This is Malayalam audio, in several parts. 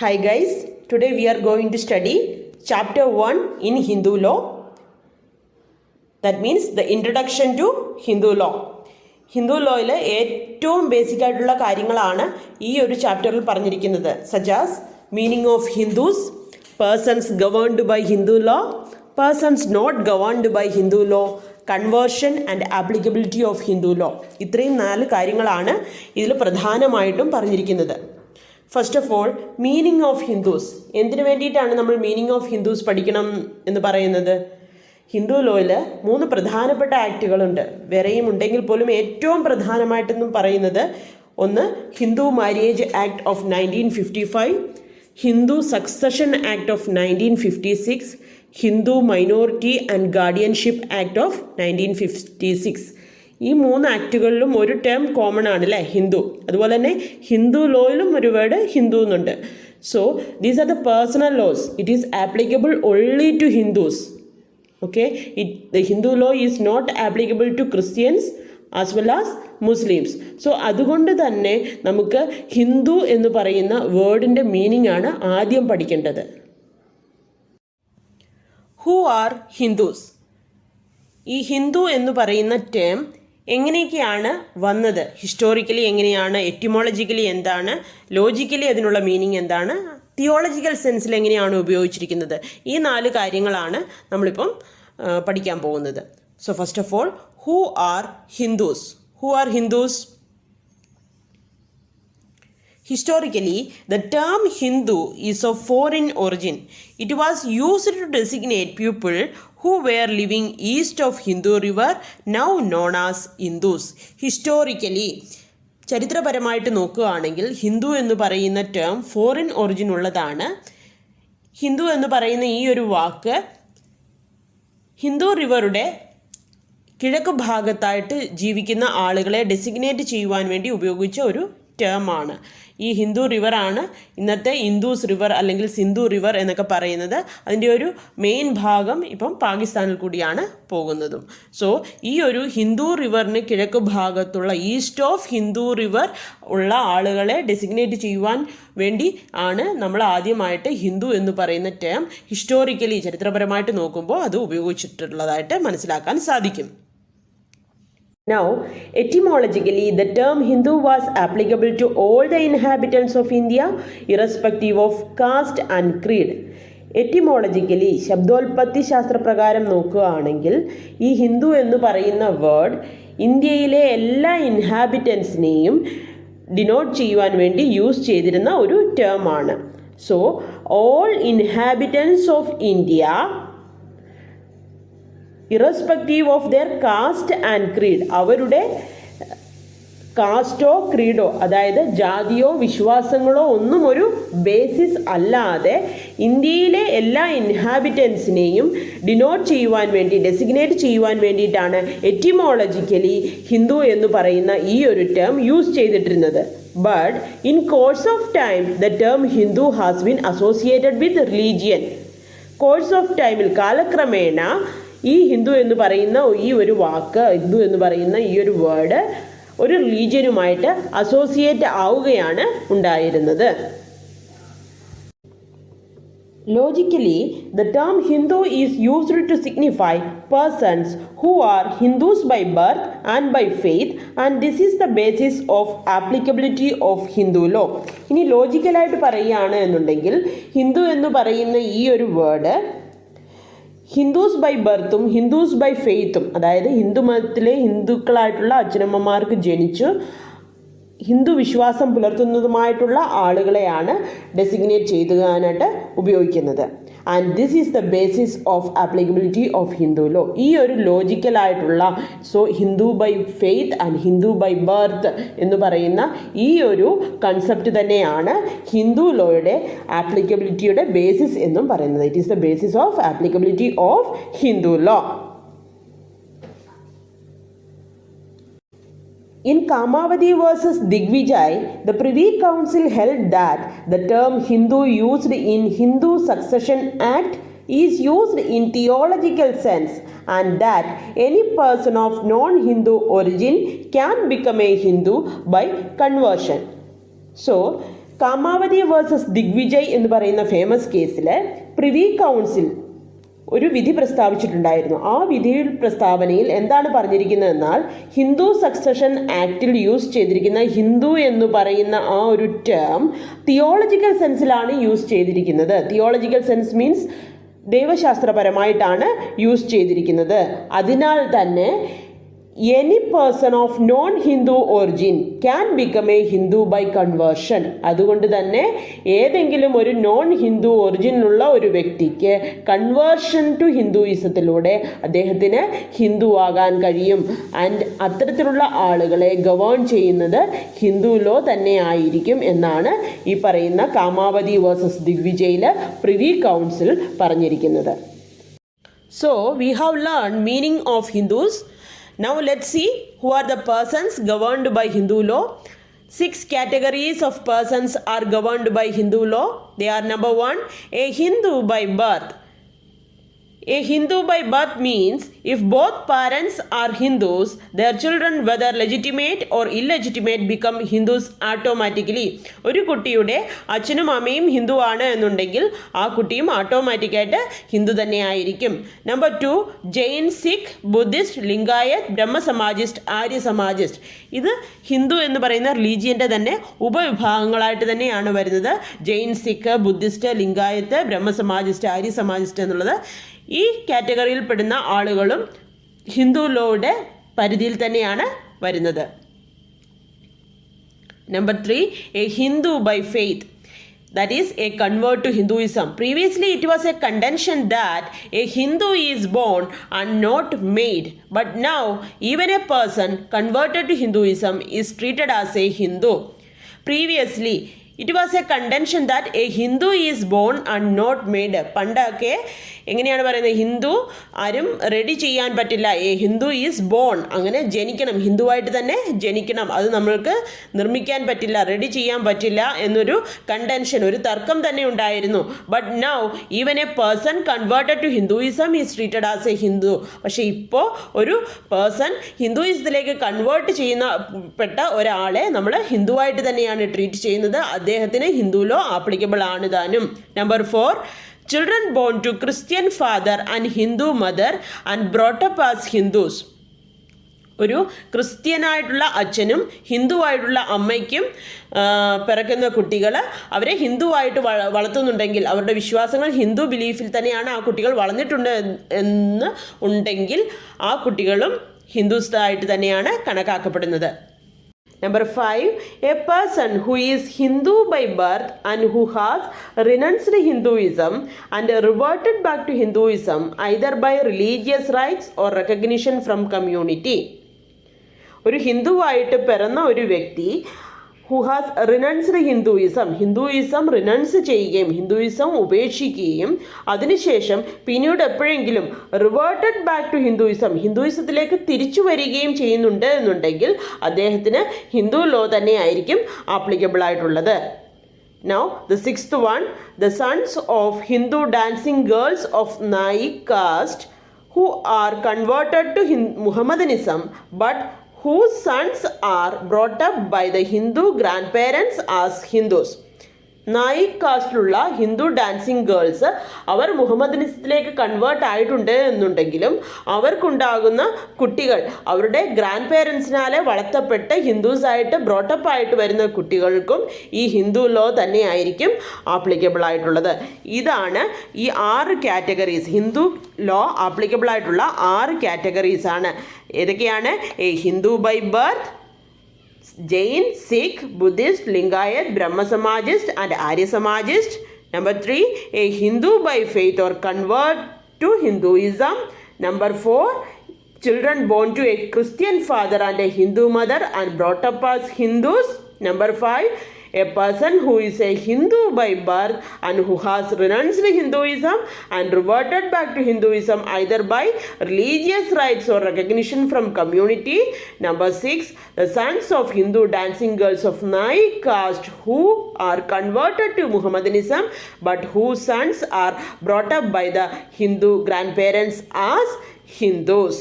Hi guys, today we are going to study chapter 1 in Hindu law. That means the introduction to Hindu law. Hindu ലോയിൽ ഏറ്റവും ബേസിക് ആയിട്ടുള്ള കാര്യങ്ങളാണ് ഈ ഒരു ചാപ്റ്ററിൽ പറഞ്ഞിരിക്കുന്നത്. Such as meaning of Hindus, persons governed by Hindu law, persons not governed by Hindu law, conversion and applicability of Hindu law. ഇത്രയും 4 കാര്യങ്ങളാണ് ഇതിൽ പ്രധാനമായിട്ടും പറഞ്ഞിരിക്കുന്നത്. First of all, meaning of Hindus. എന്തിനു വേണ്ടിയിട്ടാണ് നമ്മൾ മീനിങ് ഓഫ് ഹിന്ദുസ് പഠിക്കണം എന്ന് പറയുന്നത്? ഹിന്ദു ലോയിൽ 3 പ്രധാനപ്പെട്ട ആക്റ്റുകളുണ്ട്. വേറെയും ഉണ്ടെങ്കിൽ പോലും ഏറ്റവും പ്രധാനമായിട്ടെന്നും പറയുന്നത് ഒന്ന് Hindu marriage act of 1955, Hindu succession act of 1956, Hindu minority and guardianship act of 1956. ഈ 3 ആക്റ്റുകളിലും ഒരു ടേം കോമൺ ആണ് അല്ലേ, ഹിന്ദു. അതുപോലെ തന്നെ ഹിന്ദു ലോയിലും ഒരു വേർഡ് ഹിന്ദു എന്നുണ്ട്. So these are the personal laws. It is applicable only to Hindus. Okay, the Hindu law is not applicable to Christians as well as Muslims. So അതുകൊണ്ട് തന്നെ നമുക്ക് ഹിന്ദു എന്ന് പറയുന്ന വേർഡിൻ്റെ മീനിങ് ആണ് ആദ്യം പഠിക്കേണ്ടത്. Who are Hindus? ഈ ഹിന്ദു എന്ന് പറയുന്ന ടേം എങ്ങനെയൊക്കെയാണ് വന്നത്, ഹിസ്റ്റോറിക്കലി എങ്ങനെയാണ്, എറ്റിമോളജിക്കലി എന്താണ്, ലോജിക്കലി അതിനുള്ള മീനിങ് എന്താണ്, തിയോളജിക്കൽ സെൻസിൽ എങ്ങനെയാണ് ഉപയോഗിച്ചിരിക്കുന്നത്, ഈ 4 കാര്യങ്ങളാണ് നമ്മളിപ്പം പഠിക്കാൻ പോകുന്നത്. So first of all, who are Hindus? Who are Hindus? Historically, the term Hindu is of foreign origin. It was used to designate people who were living east of Hindu river, now known as Indus. Historically, ചരിത്രപരമായിട്ട് നോക്കുകയാണെങ്കിൽ ഹിന്ദു എന്ന് പറയുന്ന ടേം ഫോറിൻ ഒറിജിൻ ഉള്ളതാണ്. ഹിന്ദു എന്ന് പറയുന്ന ഈ ഒരു വാക്ക് ഹിന്ദു റിവറുടെ കിഴക്ക് ഭാഗത്തായിട്ട് ജീവിക്കുന്ന ആളുകളെ ഡെസിഗ്നേറ്റ് ചെയ്യുവാൻ വേണ്ടി ഉപയോഗിച്ച ഒരു ടേമാണ്. ഈ ഹിന്ദു റിവറാണ് ഇന്നത്തെ ഇൻഡൂസ് റിവർ അല്ലെങ്കിൽ സിന്ധു റിവർ എന്നൊക്കെ പറയുന്നത്. അതിൻ്റെ ഒരു മെയിൻ ഭാഗം ഇപ്പം പാകിസ്ഥാനിൽ കൂടിയാണ് പോകുന്നതും. സോ ഈ ഒരു ഹിന്ദു റിവറിന് കിഴക്ക് ഭാഗത്തുള്ള ഈസ്റ്റ് ഓഫ് ഹിന്ദു റിവർ ഉള്ള ആളുകളെ ഡെസിഗ്നേറ്റ് ചെയ്യുവാൻ വേണ്ടി ആണ് നമ്മൾ ആദ്യമായിട്ട് ഹിന്ദു എന്ന് പറയുന്ന ടേം ഹിസ്റ്റോറിക്കലി ചരിത്രപരമായിട്ട് നോക്കുമ്പോൾ അത് ഉപയോഗിച്ചിട്ടുള്ളതായിട്ട് മനസ്സിലാക്കാൻ സാധിക്കും. Now, etymologically, the term Hindu was applicable to all the inhabitants of India, irrespective of caste and creed. എറ്റിമോളജിക്കലി, ശബ്ദോൽപത്തി ശാസ്ത്രപ്രകാരം നോക്കുകയാണെങ്കിൽ ഈ ഹിന്ദു എന്ന് പറയുന്ന വേർഡ് ഇന്ത്യയിലെ എല്ലാ ഇൻഹാബിറ്റൻസിനെയും ഡിനോട്ട് ചെയ്യുവാൻ വേണ്ടി യൂസ് ചെയ്തിരുന്ന ഒരു ടേമാണ്. So all inhabitants of India irrespective of their caste and creed, അവരുടെ കാസ്റ്റോ ക്രീഡോ അതായത് ജാതിയോ വിശ്വാസങ്ങളോ ഒന്നും ഒരു ബേസിസ് അല്ലാതെ ഇന്ത്യയിലെ എല്ലാ ഇൻഹാബിറ്റൻസിനെയും ഡിനോട്ട് ചെയ്യുവാൻ വേണ്ടി, ഡെസിഗ്നേറ്റ് ചെയ്യുവാൻ വേണ്ടിയിട്ടാണ് എറ്റിമോളജിക്കലി ഹിന്ദു എന്ന് പറയുന്ന ഈ ഒരു ടേം യൂസ് ചെയ്തിട്ടിരുന്നത്. But in course of time the term Hindu has been associated with religion. Course of ടൈമിൽ, കാലക്രമേണ ഈ ഹിന്ദു എന്ന് പറയുന്ന ഈ ഒരു വാക്ക്, ഹിന്ദു എന്ന് പറയുന്ന ഈ ഒരു വേർഡ് ഒരു റിലീജിയനുമായിട്ട് അസോസിയേറ്റ് ആവുകയാണ് ഉണ്ടായിരുന്നത്. Logically, the term Hindu is used to signify persons who are Hindus by birth and by faith, and this is the basis of applicability of Hindu law. ഇനി ലോജിക്കലായിട്ട് പറയുകയാണ് എന്നുണ്ടെങ്കിൽ ഹിന്ദു എന്ന് പറയുന്ന ഈ ഒരു വേർഡ് ഹിന്ദുസ് ബൈ ബർത്തും ഹിന്ദുസ് ബൈ ഫെയ്ത്തും, അതായത് ഹിന്ദു മതത്തിലെ ഹിന്ദുക്കളായിട്ടുള്ള അച്ഛനമ്മമാർക്ക് ജനിച്ചു ഹിന്ദു വിശ്വാസം പുലർത്തുന്നതുമായിട്ടുള്ള ആളുകളെയാണ് ഡെസിഗ്നേറ്റ് ചെയ്തുവാനായിട്ട് ഉപയോഗിക്കുന്നത്. And this is the basis of applicability of Hindu law. ഈ ഒരു ലോജിക്കലായിട്ടുള്ള, so Hindu by faith and Hindu by birth എന്ന് പറയുന്ന ഈ ഒരു കൺസെപ്റ്റ് തന്നെയാണ് ഹിന്ദു ലോയുടെ ആപ്ലിക്കബിലിറ്റിയുടെ ബേസിസ് എന്നും പറയുന്നത്. It is the basis of applicability of Hindu law. In Kamavathi versus Dighvijai, the Privy Council held that the term Hindu used in Hindu Succession Act is used in theological sense, and that any person of non-Hindu origin can become a Hindu by conversion. So, Kamavati versus Digvijay എന്ന് പറയുന്ന ഫേമസ് കേസിൽ പ്രിവി കൗൺസിൽ ഒരു വിധി പ്രസ്താവിച്ചിട്ടുണ്ടായിരുന്നു. ആ വിധി പ്രസ്താവനയിൽ എന്താണ് പറഞ്ഞിരിക്കുന്നതെന്നാൽ ഹിന്ദു സക്സഷൻ ആക്റ്റിൽ യൂസ് ചെയ്തിരിക്കുന്ന ഹിന്ദു എന്ന് പറയുന്ന ആ ഒരു ടേം തിയോളജിക്കൽ സെൻസിലാണ് യൂസ് ചെയ്തിരിക്കുന്നത്. തിയോളജിക്കൽ സെൻസ് മീൻസ് ദൈവശാസ്ത്രപരമായിട്ടാണ് യൂസ് ചെയ്തിരിക്കുന്നത്. അതിനാൽ തന്നെ any person of non Hindu origin can become a Hindu by conversion. അതുകൊണ്ട് തന്നെ ഏതെങ്കിലും ഒരു നോൺ ഹിന്ദു ഒറിജിനുള്ള ഒരു വ്യക്തിക്ക് കൺവേർഷൻ ടു ഹിന്ദുയിസത്തിലൂടെ അദ്ദേഹത്തിന് ഹിന്ദു ആകാൻ കഴിയും. ആൻഡ് അത്തരത്തിലുള്ള ആളുകളെ ഗവേൺ ചെയ്യുന്നത് ഹിന്ദു ലോ തന്നെ ആയിരിക്കും എന്നാണ് ഈ പറയുന്ന കാമാവതി വേഴ്സസ് ദിഗ്വിജയിൽ പ്രിവി കൗൺസിൽ പറഞ്ഞിരിക്കുന്നത്. So we have learn meaning of Hindus. Now let's see who are the persons governed by Hindu law. 6 categories of persons are governed by Hindu law. They are: number 1, a Hindu by birth. A Hindu by birth means if both parents are Hindus, their children, whether legitimate or illegitimate, become Hindus automatically. ഒരു കുട്ടിയുടെ അച്ഛനും അമ്മയും ഹിന്ദു ആണ് എന്നുണ്ടെങ്കിൽ ആ കുട്ടിയും ഓട്ടോമാറ്റിക്കായിട്ട് ഹിന്ദു തന്നെ ആയിരിക്കും. Number 2, Jain, Sikh, Buddhist, Lingayat, Brahmasamajist, Arya Samajist. ഇത് ഹിന്ദു എന്ന് പറയുന്ന റിലീജിയൻ്റെ തന്നെ ഉപവിഭാഗങ്ങളായിട്ട് തന്നെയാണ് വരുന്നത്. ജെയിൻ, സിഖ്, ബുദ്ധിസ്റ്റ്, ലിംഗായത്ത്, ബ്രഹ്മസമാജിസ്റ്റ്, ആര്യ സമാജിസ്റ്റ് എന്നുള്ളത് ഈ കാറ്റഗറിയിൽ പെടുന്ന ആളുകളും ഹിന്ദു ലോയുടെ പരിധിയിൽ തന്നെയാണ് വരുന്നത്. Number 3, a Hindu by faith. That is a convert to Hinduism. Previously it was a contention that a Hindu is born and not made. But now even a person converted to Hinduism is treated as a Hindu. Previously it was a contention that a Hindu is born and not made. പണ്ടൊക്കെ എങ്ങനെയാണ് പറയുന്നത്? ഹിന്ദു ആരും റെഡി ചെയ്യാൻ പറ്റില്ല. എ ഹിന്ദു ഈസ് ബോൺ, അങ്ങനെ ജനിക്കണം, ഹിന്ദുവായിട്ട് തന്നെ ജനിക്കണം, അത് നമ്മൾക്ക് നിർമ്മിക്കാൻ പറ്റില്ല, റെഡി ചെയ്യാൻ പറ്റില്ല എന്നൊരു കണ്ടൻഷൻ, ഒരു തർക്കം തന്നെ ഉണ്ടായിരുന്നു. But now even a person converted to Hinduism is treated as a Hindu. പക്ഷേ ഇപ്പോൾ ഒരു പേഴ്സൺ ഹിന്ദുയിസത്തിലേക്ക് കൺവേർട്ട് പെട്ട ഒരാളെ നമ്മൾ ഹിന്ദുവായിട്ട് തന്നെയാണ് ട്രീറ്റ് ചെയ്യുന്നത്. അദ്ദേഹത്തിന് ഹിന്ദു ലോ ആപ്ലിക്കബിൾ ആണ് താനും. Number 4, children born to Christian father and Hindu mother and brought up as Hindus. ഒരു ക്രിസ്ത്യനായിട്ടുള്ള അച്ഛനും ഹിന്ദുവായിട്ടുള്ള അമ്മയ്ക്കും പിറക്കുന്ന കുട്ടികൾ അവരെ ഹിന്ദുവായിട്ട് വളർത്തുന്നുണ്ടെങ്കിൽ, അവരുടെ വിശ്വാസങ്ങൾ ഹിന്ദു ബിലീഫിൽ തന്നെയാണ് ആ കുട്ടികൾ വളർന്നിട്ടുണ്ട് എന്ന് ഉണ്ടെങ്കിൽ ആ കുട്ടികളും ഹിന്ദുസ്ഥായിട്ട് തന്നെയാണ് കണക്കാക്കപ്പെടുന്നത്. Number 5, a person who is Hindu by birth and who has renounced Hinduism and reverted back to Hinduism either by religious rites or recognition from community. ഒരു ഹിന്ദുവായിട്ട് പിറന്ന ഒരു വ്യക്തി who has renounced Hinduism, Hinduism renounce ചെയ്യുകയും ഹിന്ദുയിസം ഉപേക്ഷിക്കുകയും അതിനുശേഷം പിന്നീട് എപ്പോഴെങ്കിലും റിവേർട്ടഡ് ബാക്ക് ടു ഹിന്ദുയിസം, ഹിന്ദുയിസത്തിലേക്ക് തിരിച്ചു വരികയും ചെയ്യുന്നുണ്ട് എന്നുണ്ടെങ്കിൽ അദ്ദേഹത്തിന് ഹിന്ദു ലോ തന്നെ ആയിരിക്കും ആപ്ലിക്കബിൾ ആയിട്ടുള്ളത്. Now the 6th one, the sons of Hindu dancing girls of Naik caste who are converted to Mohammadnism but whose sons are brought up by the Hindu grandparents as Hindus. Naik കാസ്റ്റിലുള്ള ഹിന്ദു ഡാൻസിങ് ഗേൾസ് അവർ മുഹമ്മദനിസത്തിലേക്ക് കൺവേർട്ട് ആയിട്ടുണ്ട് എന്നുണ്ടെങ്കിലും അവർക്കുണ്ടാകുന്ന കുട്ടികൾ അവരുടെ ഗ്രാൻഡ് പേരൻസിനാലെ വളർത്തപ്പെട്ട് ഹിന്ദുസായിട്ട് ബ്രോട്ടപ്പ് ആയിട്ട് വരുന്ന കുട്ടികൾക്കും ഈ ഹിന്ദു ലോ തന്നെ ആയിരിക്കും ആപ്ലിക്കബിൾ ആയിട്ടുള്ളത്. ഇതാണ് ഈ 6 കാറ്റഗറീസ്, ഹിന്ദു ലോ ആപ്ലിക്കബിൾ ആയിട്ടുള്ള 6 കാറ്റഗറീസ് ആണ്. ഏതൊക്കെയാണ്? A Hindu by birth, Jain, Sikh, Buddhist, Lingayat, Brahma Samajist and Arya Samajist. Number 3, a Hindu by faith or convert to Hinduism. Number 4, children born to a Christian father and a Hindu mother and brought up as Hindus. Number 5, a person who is a Hindu by birth and who has renounced Hinduism and reverted back to Hinduism either by religious rites or recognition from community. Number 6, the sons of Hindu dancing girls of Naik caste who are converted to Mohammadnism but whose sons are brought up by the Hindu grandparents as Hindus.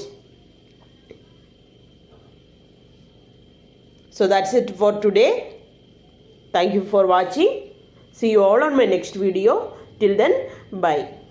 So that's it for today. Thank you for watching. See you all on my next video. Till then, bye.